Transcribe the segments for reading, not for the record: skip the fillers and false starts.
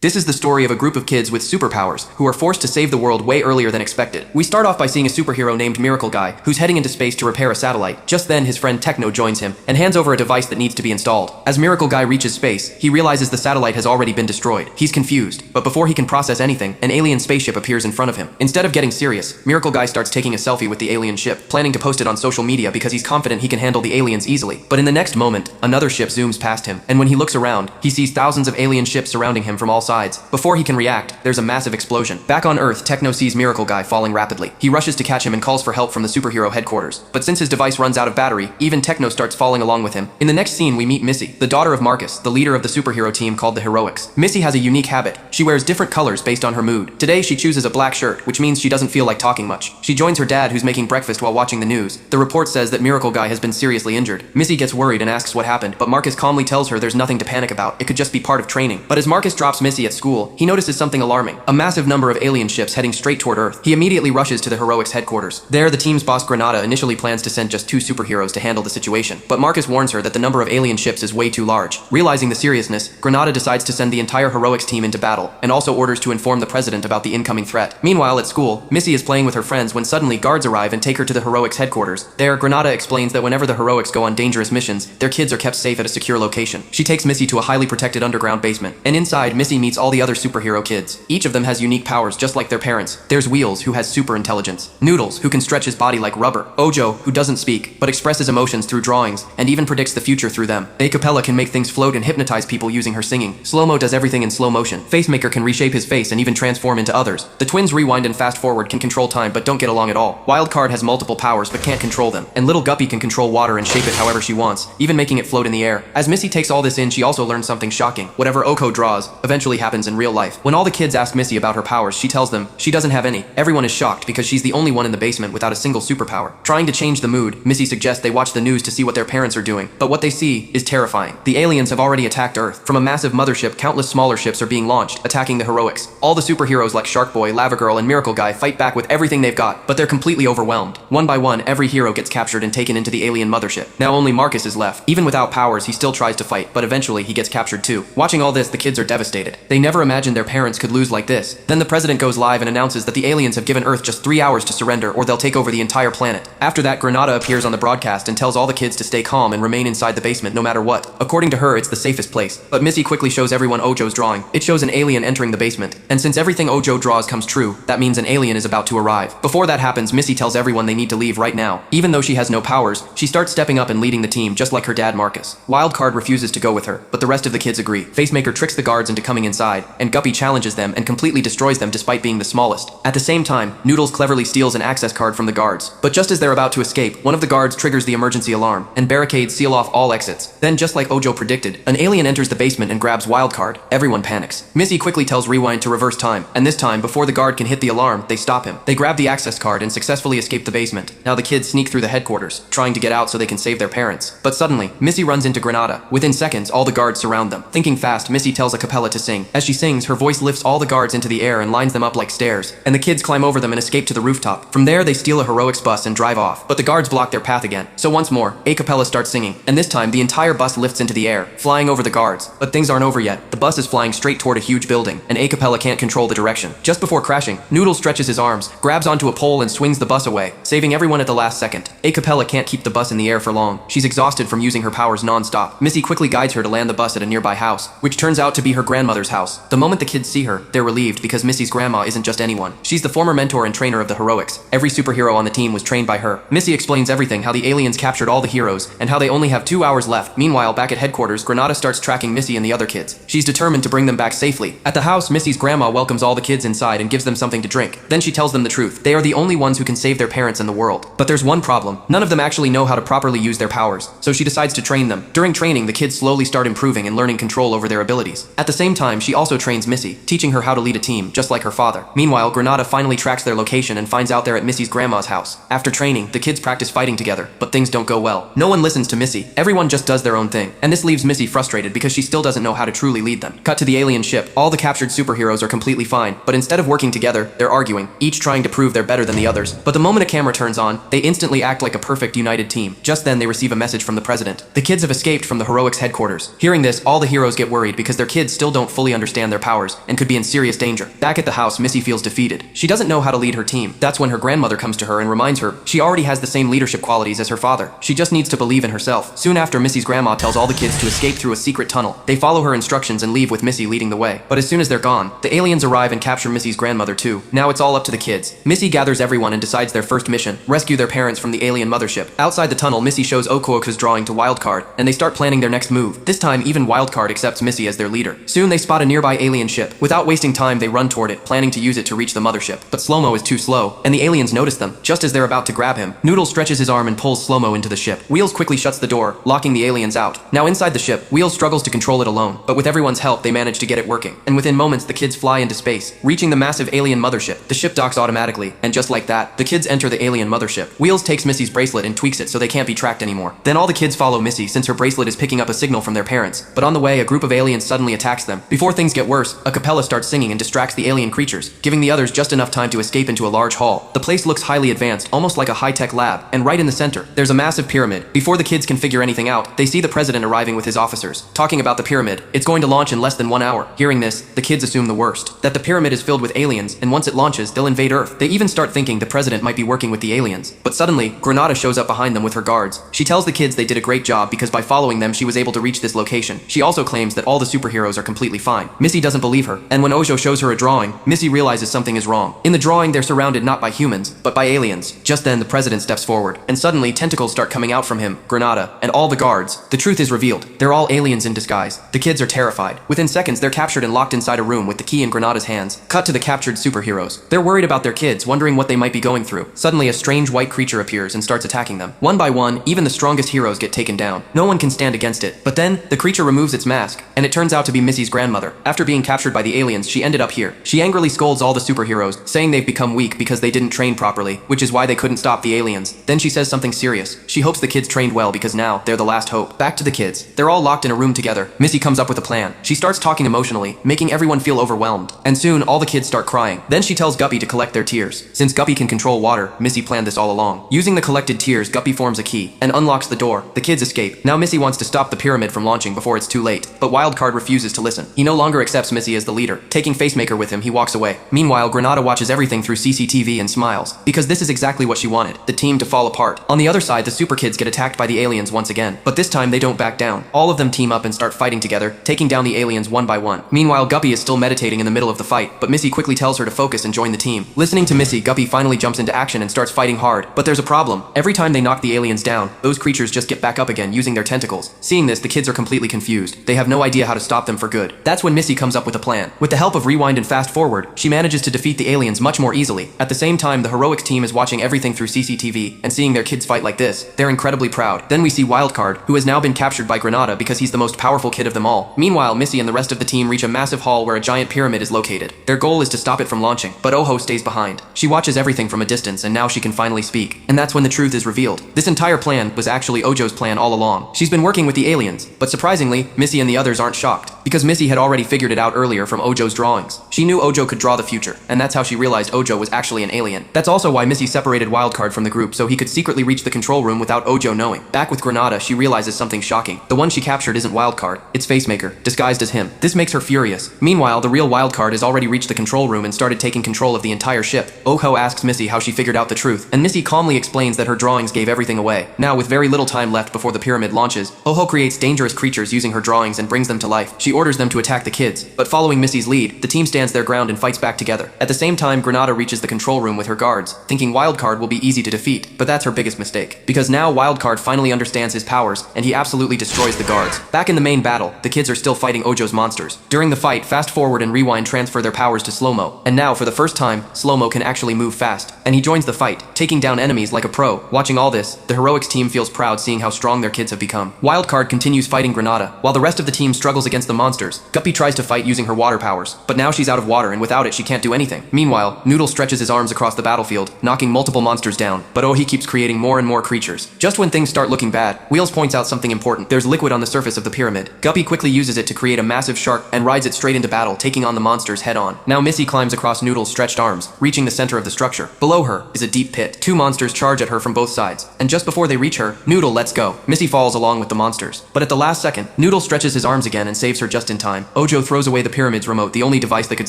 This is the story of a group of kids with superpowers who are forced to save the world way earlier than expected. We start off by seeing a superhero named Miracle Guy who's heading into space to repair a satellite. Just then, his friend Techno joins him and hands over a device that needs to be installed. As Miracle Guy reaches space, he realizes the satellite has already been destroyed. He's confused, but before he can process anything, an alien spaceship appears in front of him. Instead of getting serious, Miracle Guy starts taking a selfie with the alien ship, planning to post it on social media because he's confident he can handle the aliens easily. But in the next moment, another ship zooms past him, and when he looks around, he sees thousands of alien ships surrounding him from all sides. Before he can react, there's a massive explosion. Back on Earth, Techno sees Miracle Guy falling rapidly. He rushes to catch him and calls for help from the superhero headquarters. But since his device runs out of battery, even Techno starts falling along with him. In the next scene, we meet Missy, the daughter of Marcus, the leader of the superhero team called the Heroics. Missy has a unique habit. She wears different colors based on her mood. Today, she chooses a black shirt, which means she doesn't feel like talking much. She joins her dad, who's making breakfast while watching the news. The report says that Miracle Guy has been seriously injured. Missy gets worried and asks what happened, but Marcus calmly tells her there's nothing to panic about. It could just be part of training. But as Marcus drops Missy at school, he notices something alarming. A massive number of alien ships heading straight toward Earth. He immediately rushes to the Heroics headquarters. There, the team's boss Granada initially plans to send just 2 superheroes to handle the situation, but Marcus warns her that the number of alien ships is way too large. Realizing the seriousness, Granada decides to send the entire Heroics team into battle, and also orders to inform the president about the incoming threat. Meanwhile, at school, Missy is playing with her friends when suddenly guards arrive and take her to the Heroics headquarters. There, Granada explains that whenever the Heroics go on dangerous missions, their kids are kept safe at a secure location. She takes Missy to a highly protected underground basement, and inside, Missy meets all the other superhero kids. Each of them has unique powers just like their parents. There's Wheels, who has super intelligence. Noodles, who can stretch his body like rubber. Ojo, who doesn't speak, but expresses emotions through drawings, and even predicts the future through them. Capella can make things float and hypnotize people using her singing. SlowMo does everything in slow motion. Facemaker can reshape his face and even transform into others. The twins Rewind and Fast Forward can control time but don't get along at all. Wildcard has multiple powers but can't control them. And little Guppy can control water and shape it however she wants, even making it float in the air. As Missy takes all this in, she also learns something shocking. Whatever Oko draws eventually happens in real life. When all the kids ask Missy about her powers, she tells them she doesn't have any. Everyone is shocked because she's the only one in the basement without a single superpower. Trying to change the mood, Missy suggests they watch the news to see what their parents are doing, but what they see is terrifying. The aliens have already attacked Earth. From a massive mothership, countless smaller ships are being launched, attacking the Heroics. All the superheroes like Sharkboy, Lavagirl, and Miracle Guy fight back with everything they've got, but they're completely overwhelmed. One by one, every hero gets captured and taken into the alien mothership. Now only Marcus is left. Even without powers, he still tries to fight, but eventually he gets captured too. Watching all this, the kids are devastated. They never imagined their parents could lose like this. Then the president goes live and announces that the aliens have given Earth just 3 hours to surrender or they'll take over the entire planet. After that, Granada appears on the broadcast and tells all the kids to stay calm and remain inside the basement no matter what. According to her, it's the safest place. But Missy quickly shows everyone Ojo's drawing. It shows an alien entering the basement. And since everything Ojo draws comes true, that means an alien is about to arrive. Before that happens, Missy tells everyone they need to leave right now. Even though she has no powers, she starts stepping up and leading the team just like her dad Marcus. Wildcard refuses to go with her, but the rest of the kids agree. Facemaker tricks the guards into coming inside, and Guppy challenges them and completely destroys them despite being the smallest. At the same time, Noodles cleverly steals an access card from the guards. But just as they're about to escape, one of the guards triggers the emergency alarm, and barricades seal off all exits. Then, just like Ojo predicted, an alien enters the basement and grabs Wildcard. Everyone panics. Missy quickly tells Rewind to reverse time, and this time, before the guard can hit the alarm, they stop him. They grab the access card and successfully escape the basement. Now the kids sneak through the headquarters, trying to get out so they can save their parents. But suddenly, Missy runs into Granada. Within seconds, all the guards surround them. Thinking fast, Missy tells a Capella to sing. As she sings, her voice lifts all the guards into the air and lines them up like stairs, and the kids climb over them and escape to the rooftop. From there, they steal a Heroics bus and drive off, but the guards block their path again. So once more, a Capella starts singing, and this time the entire bus lifts into the air, flying over the guards. But things aren't over yet. The bus is flying straight toward a huge building, and a Capella can't control the direction. Just before crashing, Noodles stretches his arms, grabs onto a pole and swings the bus away, saving everyone at the last second. A Capella can't keep the bus in the air for long. She's exhausted from using her powers non-stop. Missy quickly guides her to land the bus at a nearby house, which turns out to be her grandmother's house. The moment the kids see her, they're relieved because Missy's grandma isn't just anyone. She's the former mentor and trainer of the Heroics. Every superhero on the team was trained by her. Missy explains everything, how the aliens captured all the heroes, and how they only have 2 hours left. Meanwhile, back at headquarters, Granada starts tracking Missy and the other kids. She's determined to bring them back safely. At the house, Missy's grandma welcomes all the kids inside and gives them something to drink. Then she tells them the truth. They are the only ones who can save their parents and the world. But there's one problem. None of them actually know how to properly use their powers, so she decides to train them. During training, the kids slowly start improving and learning control over their abilities. At the same time, she also trains Missy, teaching her how to lead a team, just like her father. Meanwhile, Granada finally tracks their location and finds out they're at Missy's grandma's house. After training, the kids practice fighting together, but things don't go well. No one listens to Missy. Everyone just does their own thing. And this leaves Missy frustrated because she still doesn't know how to truly lead them. Cut to the alien ship. All the captured superheroes are completely fine, but instead of working together, they're arguing, each trying to prove they're better than the others. But the moment a camera turns on, they instantly act like a perfect united team. Just then they receive a message from the president. The kids have escaped from the heroics headquarters. Hearing this, all the heroes get worried because their kids still don't fully understand their powers and could be in serious danger. Back at the house, Missy feels defeated. She doesn't know how to lead her team. That's when her grandmother comes to her and reminds her she already has the same leadership qualities as her father. She just needs to believe in herself. Soon after, Missy's grandma tells all the kids to escape through a secret tunnel. They follow her instructions and leave with Missy leading the way. But as soon as they're gone, the aliens arrive and capture Missy's grandmother too. Now it's all up to the kids. Missy gathers everyone and decides their first mission: rescue their parents from the alien mothership. Outside the tunnel, Missy shows Okuoka's drawing to Wildcard, and they start planning their next move. This time, even Wildcard accepts Missy as their leader. Soon they spot a nearby alien ship. Without wasting time, they run toward it, planning to use it to reach the mothership. But SlowMo is too slow, and the aliens notice them. Just as they're about to grab him, Noodles stretches his arm and pulls SlowMo into the ship. Wheels quickly shuts the door, locking the aliens out. Now inside the ship, Wheels struggles to control it alone, but with everyone's help, they manage to get it working. And within moments, the kids fly into space, reaching the massive alien mothership. The ship docks automatically, and just like that, the kids enter the alien mothership. Wheels takes Missy's bracelet and tweaks it so they can't be tracked anymore. Then all the kids follow Missy since her bracelet is picking up a signal from their parents. But on the way, a group of aliens suddenly attacks them. Before things get worse, a Capella starts singing and distracts the alien creatures, giving the others just enough time to escape into a large hall. The place looks highly advanced, almost like a high-tech lab, and right in the center, there's a massive pyramid. Before the kids can figure anything out, they see the president arriving with his officers, talking about the pyramid. It's going to launch in less than 1 hour. Hearing this, the kids assume the worst, that the pyramid is filled with aliens, and once it launches, they'll invade Earth. They even start thinking the president might be working with the aliens. But suddenly, Granada shows up behind them with her guards. She tells the kids they did a great job because by following them, she was able to reach this location. She also claims that all the superheroes are completely fine. Missy doesn't believe her, and when Ojo shows her a drawing, Missy realizes something is wrong. In the drawing, they're surrounded not by humans, but by aliens. Just then, the president steps forward, and suddenly tentacles start coming out from him, Granada, and all the guards. The truth is revealed. They're all aliens in disguise. The kids are terrified. Within seconds, they're captured and locked inside a room with the key in Granada's hands. Cut to the captured superheroes. They're worried about their kids, wondering what they might be going through. Suddenly, a strange white creature appears and starts attacking them. One by one, even the strongest heroes get taken down. No one can stand against it. But then, the creature removes its mask, and it turns out to be Missy's grandmother. After being captured by the aliens, she ended up here. She angrily scolds all the superheroes, saying they've become weak because they didn't train properly, which is why they couldn't stop the aliens. Then she says something serious. She hopes the kids trained well because now, they're the last hope. Back to the kids. They're all locked in a room together. Missy comes up with a plan. She starts talking emotionally, making everyone feel overwhelmed. And soon, all the kids start crying. Then she tells Guppy to collect their tears. Since Guppy can control water, Missy planned this all along. Using the collected tears, Guppy forms a key and unlocks the door. The kids escape. Now Missy wants to stop the pyramid from launching before it's too late. But Wildcard refuses to listen. He no longer accepts Missy as the leader. Taking Facemaker with him, he walks away. Meanwhile, Granada watches everything through CCTV and smiles, because this is exactly what she wanted, the team to fall apart. On the other side, the super kids get attacked by the aliens once again, but this time they don't back down. All of them team up and start fighting together, taking down the aliens one by one. Meanwhile, Guppy is still meditating in the middle of the fight, but Missy quickly tells her to focus and join the team. Listening to Missy, Guppy finally jumps into action and starts fighting hard. But there's a problem. Every time they knock the aliens down, those creatures just get back up again using their tentacles. Seeing this, the kids are completely confused. They have no idea how to stop them for good. That's when Missy comes up with a plan. With the help of rewind and fast forward, she manages to defeat the aliens much more easily. At the same time, the heroics team is watching everything through CCTV, and seeing their kids fight like this, they're incredibly proud. Then we see Wildcard, who has now been captured by Granada because he's the most powerful kid of them all. Meanwhile, Missy and the rest of the team reach a massive hall where a giant pyramid is located. Their goal is to stop it from launching, but Ojo stays behind. She watches everything from a distance, and now she can finally speak. And that's when the truth is revealed. This entire plan was actually Ojo's plan all along. She's been working with the aliens, but surprisingly, Missy and the others aren't shocked, because Missy had already figured it out earlier from Ojo's drawings. She knew Ojo could draw the future, and that's how she realized Ojo was actually an alien. That's also why Missy separated Wildcard from the group so he could secretly reach the control room without Ojo knowing. Back with Granada, she realizes something shocking. The one she captured isn't Wildcard, it's Facemaker, disguised as him. This makes her furious. Meanwhile, the real Wildcard has already reached the control room and started taking control of the entire ship. Ojo asks Missy how she figured out the truth, and Missy calmly explains that her drawings gave everything away. Now, with very little time left before the pyramid launches, Ojo creates dangerous creatures using her drawings and brings them to life. She orders them to attack the kids, but following Missy's lead, the team stands their ground and fights back together. At the same time, Granada reaches the control room with her guards, thinking Wildcard will be easy to defeat, but that's her biggest mistake. Because now Wildcard finally understands his powers, and he absolutely destroys the guards. Back in the main battle, the kids are still fighting Ojo's monsters. During the fight, fast forward and rewind transfer their powers to SlowMo, and now for the first time, SlowMo can actually move fast, and he joins the fight, taking down enemies like a pro. Watching all this, the heroics team feels proud seeing how strong their kids have become. Wildcard continues fighting Granada, while the rest of the team struggles against the monsters. Guppy tries to fight using her water powers, but now she's out of water and without it she can't do anything. Meanwhile, Noodles stretches his arms across the battlefield, knocking multiple monsters down, but he keeps creating more and more creatures. Just when things start looking bad, Wheels points out something important. There's liquid on the surface of the pyramid. Guppy quickly uses it to create a massive shark and rides it straight into battle, taking on the monsters head on. Now Missy climbs across Noodles' stretched arms, reaching the center of the structure. Below her is a deep pit. Two monsters charge at her from both sides, and just before they reach her, Noodle lets go. Missy falls along with the monsters. But at the last second, Noodle stretches his arms again and saves her just in time. Ojo throws away the pyramid's remote, the only device that could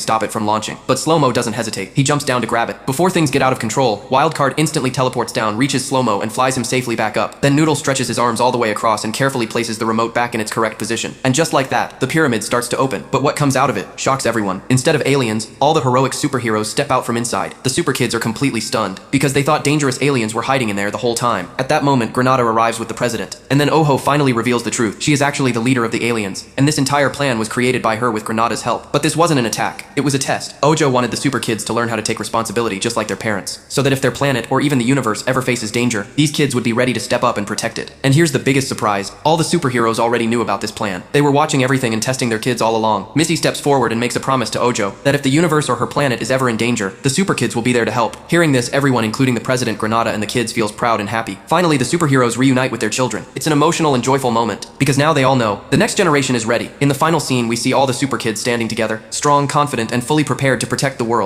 stop it from launching. But SlowMo doesn't hesitate. He jumps down to grab it. Before things get out of control, Wildcard instantly teleports down, reaches SlowMo, and flies him safely back up. Then Noodle stretches his arms all the way across and carefully places the remote back in its correct position. And just like that, the pyramid starts to open. But what comes out of it shocks everyone. Instead of aliens, all the heroic superheroes step out from inside. The super kids are completely stunned, because they thought dangerous aliens were hiding in there the whole time. At that moment, Granada arrives with the president. And then Ojo finally reveals the truth. She is actually the leader of the aliens. And this entire plan was created by her with Granada's help. But this wasn't an attack. It was a test. Ojo wanted the super kids to learn how to take responsibility just like their parents, so that if their planet or even the universe ever faces danger, these kids would be ready to step up and protect it. And here's the biggest surprise. All the superheroes already knew about this plan. They were watching everything and testing their kids all along. Missy steps forward and makes a promise to Ojo that if the universe or her planet is ever in danger, the super kids will be there to help. Hearing this, everyone, including the president, Granada, and the kids, feels proud and happy. Finally, the superheroes reunite with their children. It's an emotional and joyful moment, because now they all know the next generation is ready. In the final scene, we see all the super kids standing together, strong, confident, and fully prepared to protect the world.